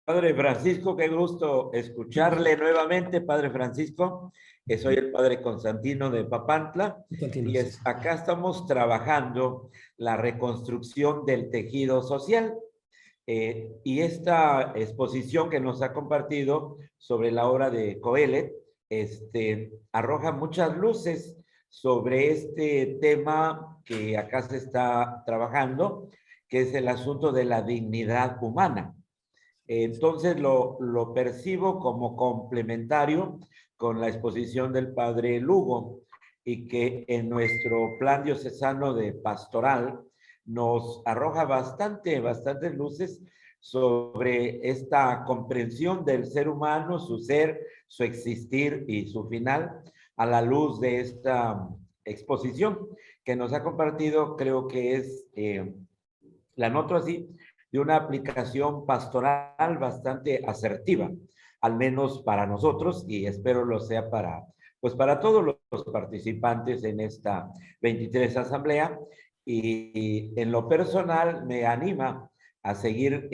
Padre Francisco, qué gusto escucharle nuevamente, Padre Francisco. Soy el Padre Constantino de Papantla Constantino, y sí. acá estamos trabajando la reconstrucción del tejido social. Y esta exposición que nos ha compartido sobre la obra de Coelet arroja muchas luces sobre este tema que acá se está trabajando, que es el asunto de la dignidad humana. Entonces lo percibo como complementario con la exposición del padre Lugo y que en nuestro plan diocesano de pastoral nos arroja bastantes luces sobre esta comprensión del ser humano, su ser, su existir y su final a la luz de esta exposición que nos ha compartido. Creo que es, la noto así, de una aplicación pastoral bastante asertiva, al menos para nosotros, y espero lo sea para todos los participantes en esta 23 asamblea, y en lo personal me anima a seguir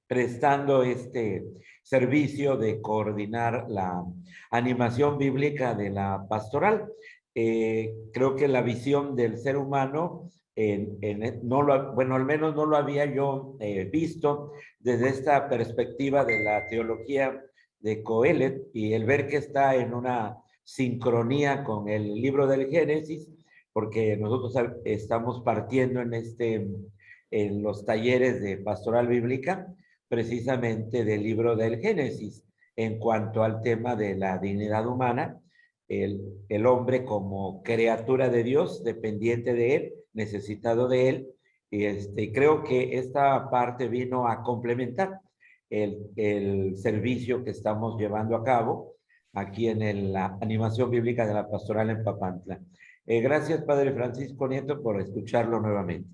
prestando este servicio de coordinar la animación bíblica de la pastoral. Creo que la visión del ser humano bueno, al menos no lo había yo visto desde esta perspectiva de la teología de Coelet, y el ver que está en una sincronía con el libro del Génesis, porque nosotros estamos partiendo en los talleres de pastoral bíblica precisamente del libro del Génesis en cuanto al tema de la dignidad humana, el hombre como criatura de Dios, dependiente de él, necesitado de él, y creo que esta parte vino a complementar el servicio que estamos llevando a cabo aquí en la animación bíblica de la pastoral en Papantla. Gracias, Padre Francisco Nieto, por escucharlo nuevamente.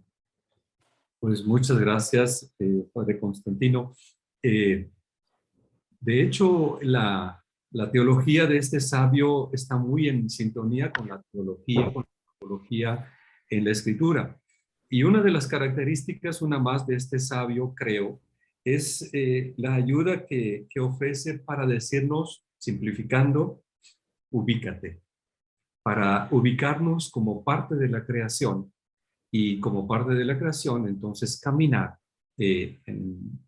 Pues muchas gracias, Padre Constantino. De hecho, la La teología de este sabio está muy en sintonía con la teología en la Escritura. Y una de las características, una más de este sabio, creo, es la ayuda que ofrece para decirnos, simplificando, ubícate, para ubicarnos como parte de la creación y como parte de la creación, entonces caminar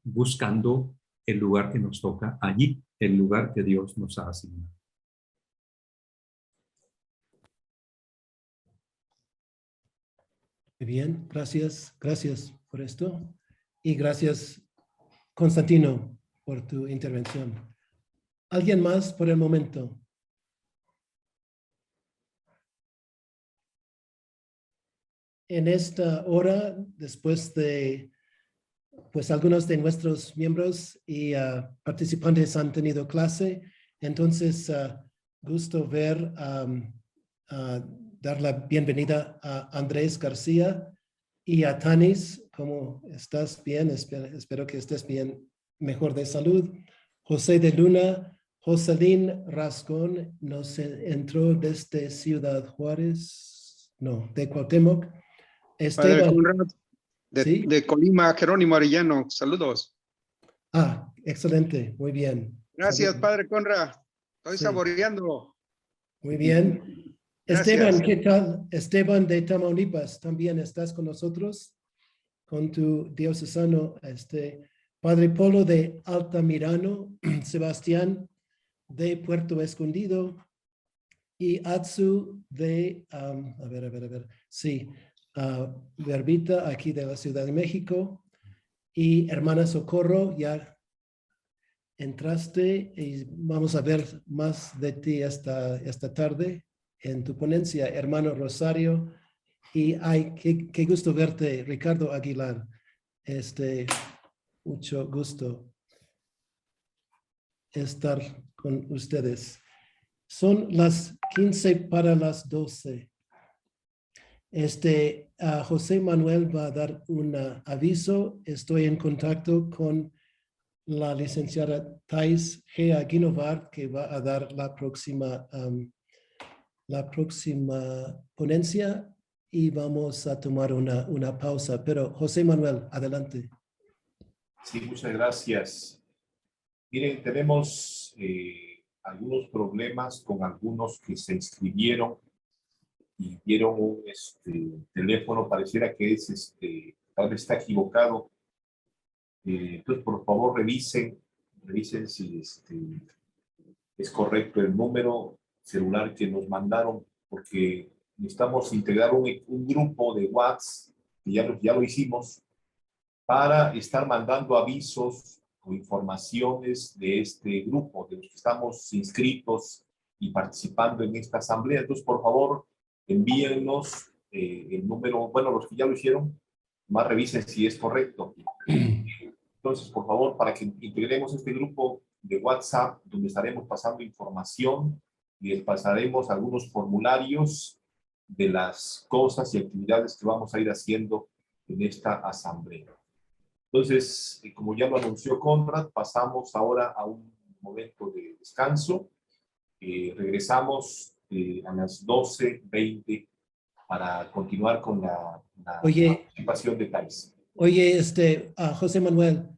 buscando el lugar que nos toca allí, el lugar que Dios nos ha asignado. Muy bien, gracias por esto. Y gracias, Constantino, por tu intervención. ¿Alguien más por el momento? En esta hora, después de, pues algunos de nuestros miembros y participantes han tenido clase, entonces gusto ver, dar la bienvenida a Andrés García y a Tanis. ¿Cómo estás? Bien, espero que estés bien, mejor de salud. José de Luna, Jocelyn Rascón nos entró desde Ciudad Juárez, no, de Cuauhtémoc. Padre Esteban, Conrad, ¿sí? de Colima, Jerónimo Arellano, saludos. Excelente, muy bien. Gracias, Salud. Padre Conrad, estoy Sí. saboreando. Muy bien. Gracias. Esteban, ¿qué tal? Esteban de Tamaulipas, también estás con nosotros, con tu diocesano, Padre Polo de Altamirano, Sebastián de Puerto Escondido y Atsu de, sí, Verbita, aquí de la Ciudad de México, y hermana Socorro, ya entraste y vamos a ver más de ti esta tarde en tu ponencia, hermano Rosario, y qué gusto verte, Ricardo Aguilar, mucho gusto estar con ustedes. Son las 15 para las 12. José Manuel va a dar un aviso. Estoy en contacto con la licenciada Thais G. Aguinovar, que va a dar la próxima ponencia y vamos a tomar una pausa. Pero José Manuel, adelante. Sí, muchas gracias. Miren, tenemos algunos problemas con algunos que se inscribieron y dieron un teléfono, pareciera que es, tal vez está equivocado. Entonces, por favor, revisen si es correcto el número celular que nos mandaron, porque necesitamos integrar un grupo de WhatsApp, que ya lo hicimos, para estar mandando avisos o informaciones de este grupo, de los que estamos inscritos y participando en esta asamblea. Entonces, por favor, envíennos el número, bueno, los que ya lo hicieron, más revisen si es correcto. Entonces, por favor, para que integremos este grupo de WhatsApp, donde estaremos pasando información y les pasaremos algunos formularios de las cosas y actividades que vamos a ir haciendo en esta asamblea. Entonces, como ya lo anunció Conrad, pasamos ahora a un momento de descanso. Regresamos a las 12:20 para continuar con la participación de Thais. Oye, José Manuel,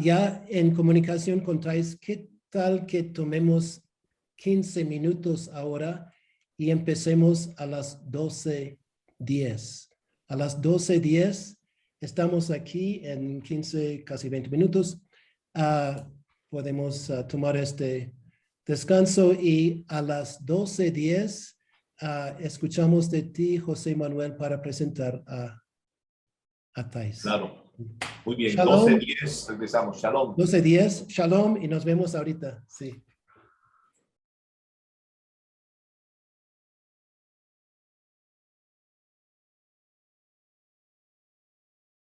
ya en comunicación con Thais, ¿qué tal que tomemos 15 minutos ahora y empecemos a las 12:10? A las 12:10 estamos aquí en 15, casi 20 minutos. Podemos tomar este descanso y a las 12:10 escuchamos de ti, José Manuel, para presentar a Thais. Claro. Muy bien, Shalom. 12:10 regresamos. Shalom. 12:10, shalom y nos vemos ahorita. Sí.